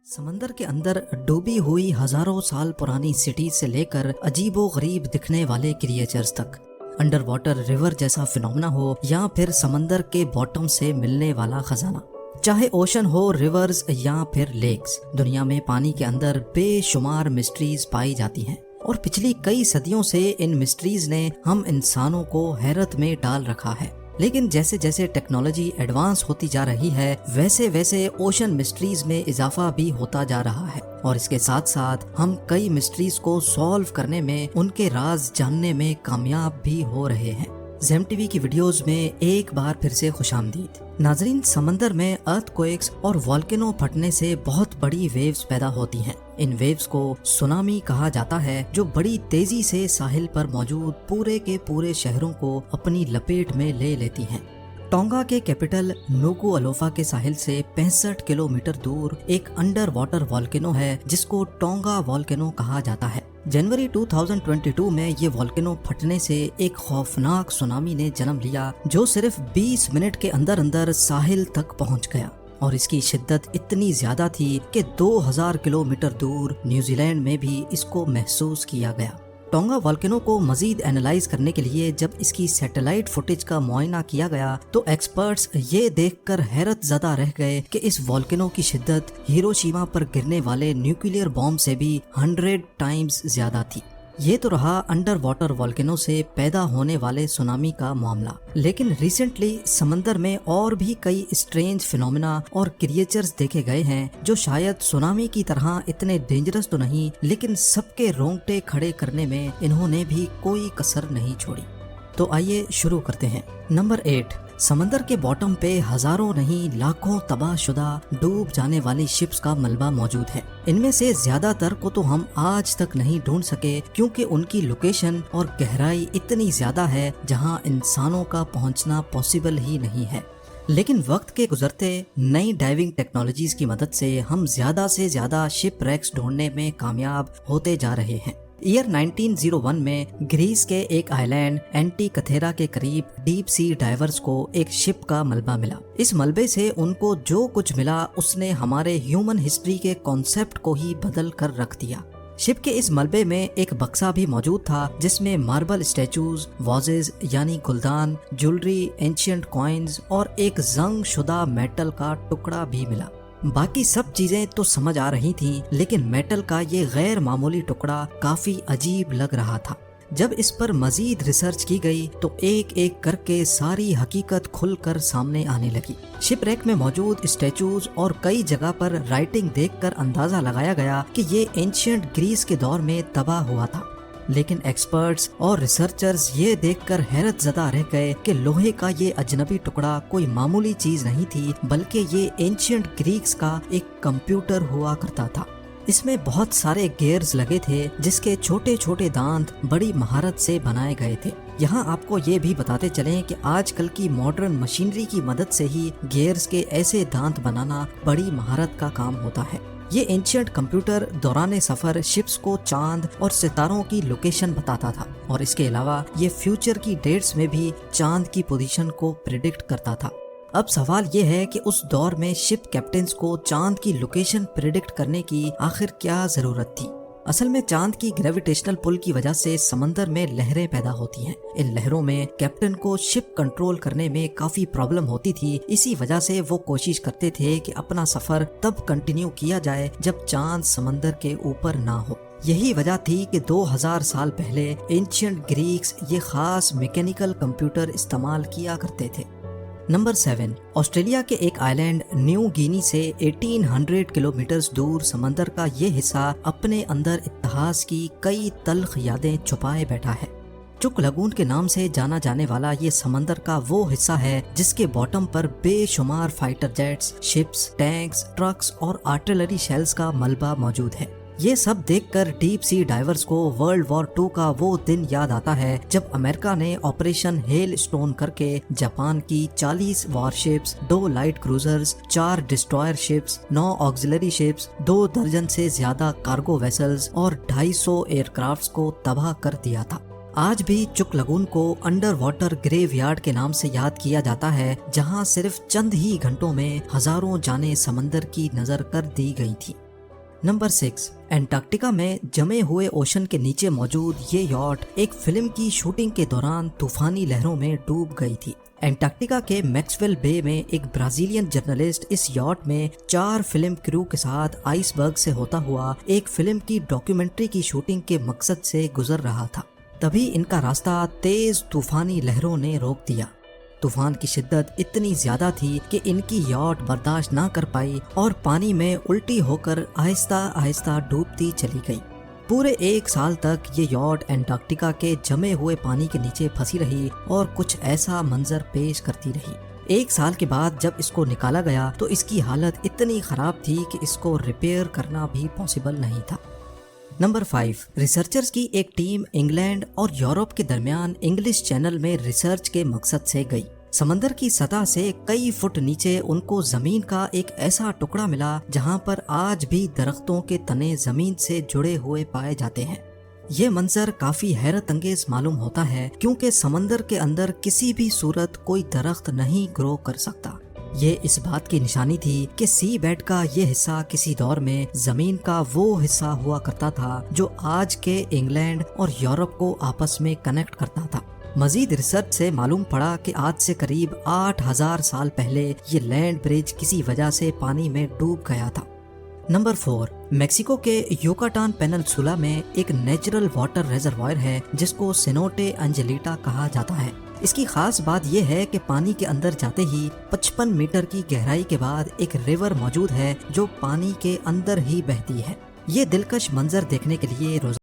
समंदर के अंदर डूबी हुई हजारों साल पुरानी सिटी से लेकर अजीबो गरीब दिखने वाले क्रिएचर्स तक, अंडर वाटर रिवर जैसा फिनोमेना हो या फिर समंदर के बॉटम से मिलने वाला खजाना, चाहे ओशन हो, रिवर्स या फिर लेक्स, दुनिया में पानी के अंदर बेशुमार मिस्ट्रीज पाई जाती हैं और पिछली कई सदियों से इन मिस्ट्रीज ने हम इंसानों को हैरत में डाल रखा है। लेकिन जैसे जैसे टेक्नोलॉजी एडवांस होती जा रही है वैसे वैसे ओशन मिस्ट्रीज में इजाफा भी होता जा रहा है और इसके साथ साथ हम कई मिस्ट्रीज को सॉल्व करने में, उनके राज जानने में कामयाब भी हो रहे हैं। ज़ेम टीवी की वीडियोस में एक बार फिर से खुशामदीद। नाजरीन, समंदर में अर्थक्वेक्स और वोल्केनो फटने से बहुत बड़ी वेव्स पैदा होती हैं। इन वेव्स को सुनामी कहा जाता है, जो बड़ी तेजी से साहिल पर मौजूद पूरे के पूरे शहरों को अपनी लपेट में ले लेती हैं। टोंगा के कैपिटल नुकुअलोफा के साहिल से 65 किलोमीटर दूर एक अंडर वाटर वोल्केनो है जिसको टोंगा वोल्केनो कहा जाता है। जनवरी 2022 में ये वोल्केनो फटने से एक खौफनाक सुनामी ने जन्म लिया जो सिर्फ 20 मिनट के अंदर अंदर साहिल तक पहुंच गया और इसकी शिद्दत इतनी ज्यादा थी कि 2000 किलोमीटर दूर न्यूजीलैंड में भी इसको महसूस किया गया। टोंगा वोल्केनो को मजीद एनालाइज करने के लिए जब इसकी सैटेलाइट फुटेज का मुआयना किया गया तो एक्सपर्ट्स ये देखकर हैरत ज़दा रह गए कि इस वोल्केनो की शिद्दत हिरोशिमा पर गिरने वाले न्यूक्लियर बॉम्ब से भी 100 टाइम्स ज्यादा थी। ये तो रहा अंडर वाटर वोल्केनो से पैदा होने वाले सुनामी का मामला, लेकिन रिसेंटली समंदर में और भी कई स्ट्रेंज फिनोमेना और क्रिएचर्स देखे गए हैं जो शायद सुनामी की तरह इतने डेंजरस तो नहीं, लेकिन सबके रोंगटे खड़े करने में इन्होंने भी कोई कसर नहीं छोड़ी। तो आइए शुरू करते हैं। नंबर 8, समंदर के बॉटम पे हजारों नहीं लाखों तबाहशुदा डूब जाने वाली शिप्स का मलबा मौजूद है। इनमें से ज्यादातर को तो हम आज तक नहीं ढूंढ सके क्योंकि उनकी लोकेशन और गहराई इतनी ज्यादा है जहां इंसानों का पहुंचना पॉसिबल ही नहीं है। लेकिन वक्त के गुजरते नई डाइविंग टेक्नोलॉजीज की मदद से हम ज्यादा से ज्यादा शिप रैक्स ढूंढने में कामयाब होते जा रहे हैं। ईयर 1901 में ग्रीस के एक आइलैंड एंटीकथेरा के करीब डीप सी डाइवर्स को एक शिप का मलबा मिला। इस मलबे से उनको जो कुछ मिला उसने हमारे ह्यूमन हिस्ट्री के कॉन्सेप्ट को ही बदल कर रख दिया। शिप के इस मलबे में एक बक्सा भी मौजूद था जिसमें मार्बल स्टैचूज, वाजेज यानी गुलदान, ज्वेलरी, एंशिएंट कॉइन्स और एक जंग शुदा मेटल का टुकड़ा भी मिला। बाकी सब चीजें तो समझ आ रही थीं, लेकिन मेटल का ये गैर मामूली टुकड़ा काफी अजीब लग रहा था। जब इस पर मजीद रिसर्च की गई तो एक एक करके सारी हकीकत खुलकर सामने आने लगी। शिपरेक में मौजूद स्टैचूज और कई जगह पर राइटिंग देखकर अंदाजा लगाया गया कि ये एंशिएंट ग्रीस के दौर में तबाह हुआ था। लेकिन एक्सपर्ट्स और रिसर्चर्स ये देखकर हैरत ज़दा रह गए कि लोहे का ये अजनबी टुकड़ा कोई मामूली चीज नहीं थी, बल्कि ये एंशिएंट ग्रीक्स का एक कंप्यूटर हुआ करता था। इसमें बहुत सारे गियर्स लगे थे जिसके छोटे छोटे दांत बड़ी महारत से बनाए गए थे। यहाँ आपको ये भी बताते चलें कि आजकल की मॉडर्न मशीनरी की मदद से ही गियर्स के ऐसे दांत बनाना बड़ी महारत का काम होता है। ये एंशिएंट कंप्यूटर दौरान सफर शिप्स को चांद और सितारों की लोकेशन बताता था और इसके अलावा ये फ्यूचर की डेट्स में भी चांद की पोजीशन को प्रिडिक्ट करता था। अब सवाल ये है कि उस दौर में शिप कैप्टन्स को चांद की लोकेशन प्रिडिक्ट करने की आखिर क्या जरूरत थी। असल में चांद की ग्रेविटेशनल पुल की वजह से समंदर में लहरें पैदा होती हैं। इन लहरों में कैप्टन को शिप कंट्रोल करने में काफी प्रॉब्लम होती थी। इसी वजह से वो कोशिश करते थे कि अपना सफर तब कंटिन्यू किया जाए जब चांद समंदर के ऊपर ना हो। यही वजह थी कि 2000 साल पहले एंशिएंट ग्रीक्स ये खास मैकेनिकल कंप्यूटर इस्तेमाल किया करते थे। नंबर 7, ऑस्ट्रेलिया के एक आइलैंड न्यू गिनी से 1800 किलोमीटर दूर समंदर का ये हिस्सा अपने अंदर इतिहास की कई तल्ख यादें छुपाए बैठा है। चुक लगून के नाम से जाना जाने वाला ये समंदर का वो हिस्सा है जिसके बॉटम पर बेशुमार fighter jets, ships, tanks, trucks और आर्टिलरी शेल्स का मलबा मौजूद है। ये सब देखकर डीप सी डाइवर्स को वर्ल्ड वॉर 2 का वो दिन याद आता है जब अमेरिका ने ऑपरेशन हेल स्टोन करके जापान की 40 warships, 2 light cruisers, 4 destroyer ships, 9 auxiliary ships, 2 दर्जन से ज्यादा कार्गो वेसल्स और 250 एयरक्राफ्ट्स को तबाह कर दिया था। आज भी चुक लगून को अंडर वाटर ग्रेवयार्ड के नाम से याद किया जाता है, जहां सिर्फ चंद ही घंटों में हजारों जानें समंदर की नजर कर दी गई थी। नंबर 6, एंटार्क्टिका में जमे हुए ओशन के नीचे मौजूद ये यॉट एक फिल्म की शूटिंग के दौरान तूफानी लहरों में डूब गई थी। एंटार्क्टिका के मैक्सवेल बे में एक ब्राजीलियन जर्नलिस्ट इस यॉट में 4 फिल्म क्रू के साथ आइसबर्ग से होता हुआ एक फिल्म की डॉक्यूमेंट्री की शूटिंग के मकसद से गुजर रहा था। तभी इनका रास्ता तेज तूफानी लहरों ने रोक दिया। तूफान की शिद्दत इतनी ज्यादा थी कि इनकी यॉट बर्दाश्त ना कर पाई और पानी में उल्टी होकर आहिस्ता आहिस्ता डूबती चली गई। पूरे 1 साल तक ये यॉट एंटार्क्टिका के जमे हुए पानी के नीचे फंसी रही और कुछ ऐसा मंजर पेश करती रही। 1 साल के बाद जब इसको निकाला गया तो इसकी हालत इतनी खराब थी कि इसको रिपेयर करना भी पॉसिबल नहीं था। नंबर 5, रिसर्चर्स की एक टीम इंग्लैंड और यूरोप के दरमियान इंग्लिश चैनल में रिसर्च के मकसद से गई। समंदर की सतह से कई फुट नीचे उनको जमीन का एक ऐसा टुकड़ा मिला जहां पर आज भी दरख्तों के तने जमीन से जुड़े हुए पाए जाते हैं। ये मंजर काफी हैरत अंगेज मालूम होता है क्योंकि समंदर के अंदर किसी भी सूरत कोई दरख्त नहीं ग्रो कर सकता। ये इस बात की निशानी थी कि सी बेड का ये हिस्सा किसी दौर में जमीन का वो हिस्सा हुआ करता था जो आज के इंग्लैंड और यूरोप को आपस में कनेक्ट करता था। मजीद रिसर्च से मालूम पड़ा कि आज से करीब 8000 साल पहले ये लैंड ब्रिज किसी वजह से पानी में डूब गया था। नंबर 4, मेक्सिको के युकाटान पेनिनसुला में एक नेचुरल वाटर रिजर्वायर है जिसको सेनोटे एंजेलिटा कहा जाता है। इसकी खास बात यह है कि पानी के अंदर जाते ही 55 मीटर की गहराई के बाद एक रिवर मौजूद है जो पानी के अंदर ही बहती है। ये दिलकश मंजर देखने के लिए रोजाना